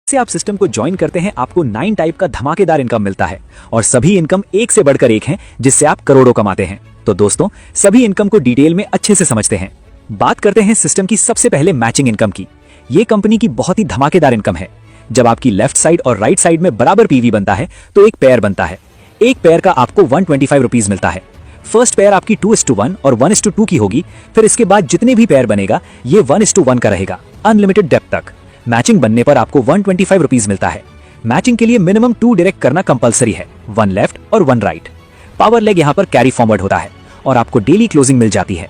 से आप सिस्टम को ज्वाइन करते हैं आपको 9 टाइप का धमाकेदार इनकम मिलता है और सभी इनकम एक से बढ़कर एक हैं जिससे आप करोड़ों कमाते हैं। तो दोस्तों सभी इनकम को डिटेल में अच्छे से समझते हैं। बात करते हैं सिस्टम की सबसे पहले मैचिंग इनकम की। ये कंपनी की बहुत ही धमाकेदार इनकम है। जब आपकी लेफ्ट साइड और राइट साइड में बराबर पीवी बनता है तो एक पेयर बनता है। एक पेयर का आपको 125 रुपीज मिलता है। फर्स्ट पेयर आपकी 2:1 और 1:2 की होगी। फिर इसके बाद जितने भी पेयर बनेगा ये 1:1 का रहेगा अनलिमिटेड डेप्थ तक। मैचिंग बनने पर आपको 125 रुपीज मिलता है। मैचिंग के लिए मिनिमम 2 डायरेक्ट करना कंपलसरी है, 1 लेफ्ट और 1 राइट। पावर लेग यहाँ पर कैरी फॉरवर्ड होता है और आपको डेली क्लोजिंग मिल जाती है।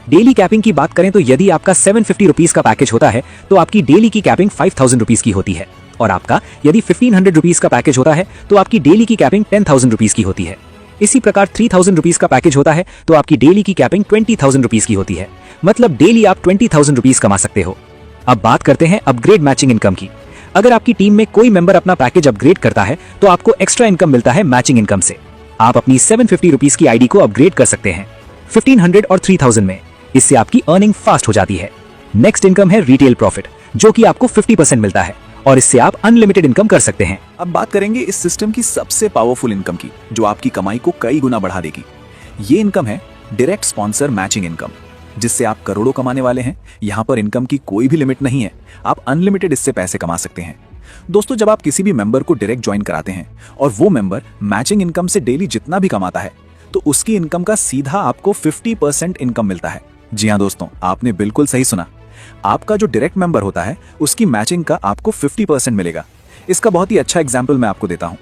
डेली कैपिंग की बात करें तो यदि आपका 750 रुपीज का पैकेज होता है तो आपकी डेली की कैपिंग 5000 रुपीज की होती है और आपका यदि 1500 रुपीज का पैकेज होता है तो आपकी डेली की कैपिंग 10,000 रुपीज की होती है। इसी प्रकार 3000 रुपीज का पैकेज होता है तो आपकी डेली की कैपिंग 20,000 रुपीज की होती है। मतलब डेली आप 20,000 रुपीज कमा सकते हो। अब बात करते हैं अपग्रेड मैचिंग इनकम की। अगर आपकी टीम में कोई मेंबर अपना पैकेज अपग्रेड करता है तो आपको एक्स्ट्रा इनकम मिलता है मैचिंग इनकम से। आप अपनी 750 रुपीज की आईडी को अपग्रेड कर सकते हैं 1500 और 3000 में। इससे आपकी अर्निंग फास्ट हो जाती है। नेक्स्ट इनकम है रिटेल प्रॉफिट, जो कि आपको 50% मिलता है और इससे आप अनलिमिटेड इनकम कर सकते हैं। अब बात करेंगे इस सिस्टम की सबसे पावरफुल इनकम की, जो आपकी कमाई को कई गुना बढ़ा देगी। ये इनकम है डायरेक्ट स्पॉन्सर मैचिंग इनकम, जिससे आप करोड़ों कमाने वाले हैं। यहाँ पर इनकम की कोई भी लिमिट नहीं है, आप अनलिमिटेड इससे पैसे कमा सकते हैं। दोस्तों जब आप किसी भी मेंबर को डायरेक्ट ज्वाइन कराते हैं और वो मेंबर मैचिंग इनकम से डेली जितना भी कमाता है तो उसकी इनकम का सीधा आपको 50% इनकम मिलता है। जी हाँ दोस्तों, आपने बिल्कुल सही सुना। आपका जो डायरेक्ट मेंबर होता है उसकी मैचिंग का आपको 50% मिलेगा। इसका बहुत ही अच्छा एग्जाम्पल मैं आपको देता हूँ।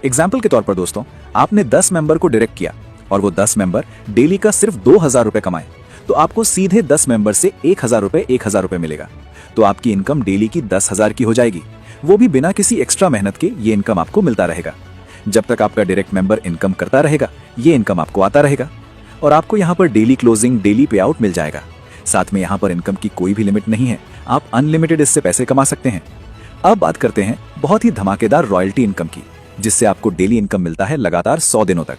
एग्जाम्पल के तौर पर दोस्तों, आपने 10 मेंबर को डायरेक्ट किया और वो 10 मेंबर डेली का सिर्फ 2000 रुपए कमाए तो आपको सीधे 10 मेंबर से 1000 रुपए मिलेगा। तो आपकी इनकम डेली की 10,000 की हो जाएगी, वो भी बिना किसी एक्स्ट्रा मेहनत के। ये इनकम आपको मिलता रहेगा। जब तक आपका डायरेक्ट मेंबर इनकम करता रहेगा ये इनकम आपको आता रहेगा और आपको यहाँ पर डेली क्लोजिंग, डेली पे आउट मिल जाएगा। साथ में यहाँ पर इनकम की कोई भी लिमिट नहीं है, आप अनलिमिटेड इससे पैसे कमा सकते हैं। अब बात करते हैं बहुत ही धमाकेदार रॉयल्टी इनकम की, जिससे आपको डेली इनकम मिलता है लगातार 100 दिनों तक।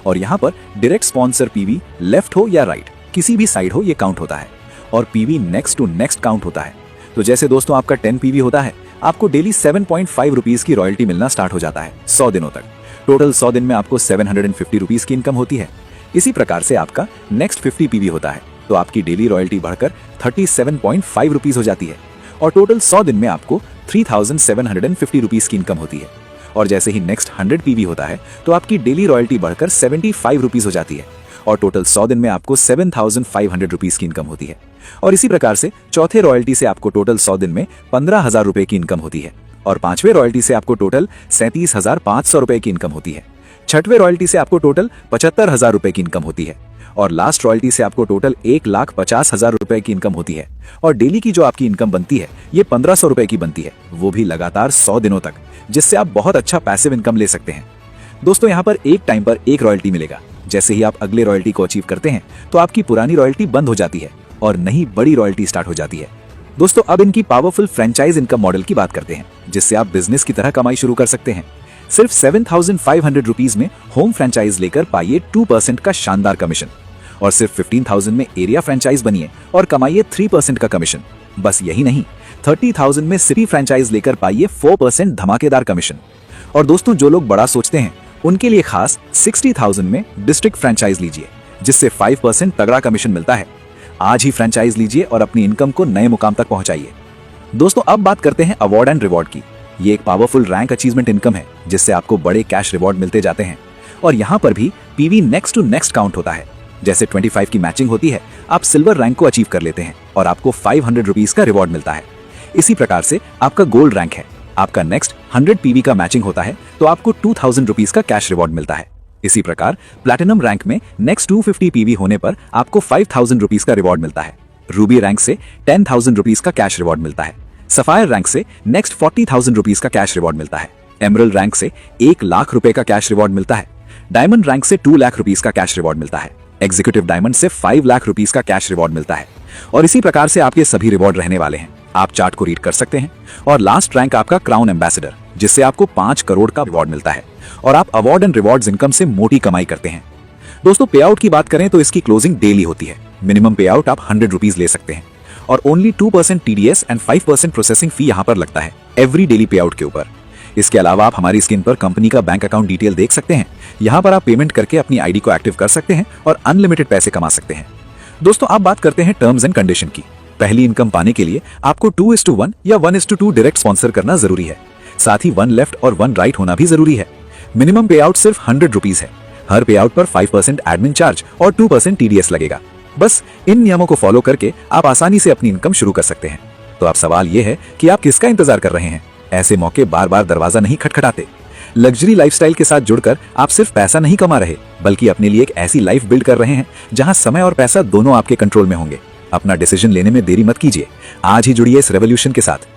और यहाँ पर डायरेक्ट स्पॉन्सर पीवी लेफ्ट हो या राइट, किसी भी साइड हो ये काउंट होता है और PV next to next count होता है। तो जैसे दोस्तों आपका 10 पीवी होता है, आपको डेली 7.5 रुपीज की रॉयल्टी मिलना स्टार्ट हो जाता है 100 दिनों तक। टोटल 100 दिन में आपको 750 रुपीज की इनकम होती है। इसी प्रकार से आपका नेक्स्ट 50 पीवी होता है तो आपकी डेली रॉयल्टी बढ़कर 37.5 रुपीज हो जाती है और टोटल 100 दिन में आपको 3750 रुपीज की इनकम होती है। और jैसे ही नेक्स्ट 100 पीवी होता है तो आपकी डेली रॉयल्टी बढ़कर 75 रुपीज हो जाती है और टोटल 100 दिन में आपको 7500 रुपीज की इनकम होती है। और इसी प्रकार से चौथे रॉयल्टी से आपको टोटल 100 दिन में 15,000 रुपए की इनकम होती है और पांचवें रॉयल्टी से आपको टोटल 37,500 रुपए की इनकम होती है। छठवें रॉयल्टी से आपको टोटल 75,000 रुपए की इनकम होती है और लास्ट रॉयल्टी से आपको टोटल 1,50,000 रुपए की इनकम होती है। और डेली की जो आपकी इनकम बनती है ये 1500 रुपए की बनती है, वो भी लगातार 100 दिनों तक, जिससे आप बहुत अच्छा पैसिव इनकम ले सकते हैं। दोस्तों यहाँ पर एक टाइम पर एक रॉयल्टी मिलेगा। जैसे ही आप अगले रॉयल्टी को अचीव करते हैं तो आपकी पुरानी रॉयल्टी बंद हो जाती है और नई बड़ी रॉयल्टी स्टार्ट हो जाती है। दोस्तों अब इनकी पावरफुल फ्रेंचाइज इनकम मॉडल की बात करते हैं, जिससे आप बिजनेस की तरह कमाई शुरू कर सकते हैं। सिर्फ 7,500 रुपीज में होम फ्रेंचाइज लेकर पाइए 2% का शानदार कमीशन और सिर्फ 15,000 में एरिया फ्रेंचाइज बनिए और कमाइए 3% का कमीशन। बस यही नहीं, 30,000 में सिटी फ्रेंचाइज लेकर पाइए 4% धमाकेदार कमीशन। और दोस्तों जो लोग बड़ा सोचते हैं उनके लिए खास 60,000 में डिस्ट्रिक्ट फ्रेंचाइज लीजिए, जिससे 5% तगड़ा कमीशन मिलता है। आज ही फ्रेंचाइज लीजिए और अपनी इनकम को नए मुकाम तक पहुंचाइए। दोस्तों अब बात करते हैं अवार्ड एंड रिवॉर्ड की। ये एक पावरफुल रैंक अचीवमेंट इनकम है, जिससे आपको बड़े कैश रिवॉर्ड मिलते जाते हैं। और यहाँ पर भी PV next to next count होता है। जैसे 25 की मैचिंग होती है, आप सिल्वर रैंक को अचीव कर लेते हैं और आपको 500 रुपीज का रिवॉर्ड मिलता है। इसी प्रकार से आपका गोल्ड रैंक है, आपका नेक्स्ट 100 पीवी का मैचिंग होता है तो आपको 2000 रुपीज का कैश रिवॉर्ड मिलता है। इसी प्रकार प्लैटिनम रैंक में नेक्स्ट 250 पीवी होने पर आपको 5000 रुपीज का रिवॉर्ड मिलता है। रूबी रैंक से 10,000 रुपीज का कैश रिवॉर्ड मिलता है। सफायर रैंक से नेक्स्ट 40,000 रुपीज का कैश रिवॉर्ड मिलता है। एमरल्ड रैंक से 1 लाख रुपए का कैश रिवॉर्ड मिलता है। डायमंड रैंक से 2 लाख रुपीज का कैश रिवॉर्ड मिलता है। एग्जीक्यूटिव डायमंड से 5 लाख रुपीज का कैश रिवॉर्ड मिलता है। और इसी प्रकार से आपके सभी रिवॉर्ड रहने वाले हैं। आप चार्ट को रीड कर सकते हैं। और लास्ट रैंक आपका क्राउन एम्बेसडर, जिससे आपको 5 करोड़ का रिवॉर्ड मिलता है और आप अवार्ड एंड रिवॉर्ड्स इनकम से मोटी कमाई करते हैं। दोस्तों पे आउट की बात करें तो इसकी क्लोजिंग डेली होती है। मिनिमम पे आउट आप 100 रुपीज ले सकते हैं और only 2% TDS and 5% processing fee यहाँ पर लगता है। एवरी डेली पे आउट के ऊपर। इसके अलावा आप हमारी स्क्रीन पर कंपनी का बैंक अकाउंट डिटेल देख सकते हैं। यहाँ पर आप पेमेंट करके अपनी आईडी को एक्टिव कर सकते हैं और अनलिमिटेड पैसे कमा सकते हैं। दोस्तों, आप बात करते हैं टर्म्स एंड कंडीशन की। पहली इनकम पाने के लिए आपको 2:1 या 1:2 डायरेक्ट स्पॉन्सर करना जरूरी है। साथ ही 1 लेफ्ट और 1 राइट होना भी जरूरी है। मिनिमम पे आउट सिर्फ 100 रुपीज है। हर पे आउट पर 5% एडमिन चार्ज और 2% TDS लगेगा। बस इन नियमों को फॉलो करके आप आसानी से अपनी इनकम शुरू कर सकते हैं। तो अब सवाल यह है कि आप किसका इंतजार कर रहे हैं? ऐसे मौके बार बार दरवाजा नहीं खटखटाते। लग्जरी लाइफस्टाइल के साथ जुड़कर आप सिर्फ पैसा नहीं कमा रहे, बल्कि अपने लिए एक ऐसी लाइफ बिल्ड कर रहे हैं जहां समय और पैसा दोनों आपके कंट्रोल में होंगे। अपना डिसीजन लेने में देरी मत कीजिए। आज ही जुड़िए इस रेवोल्यूशन के साथ।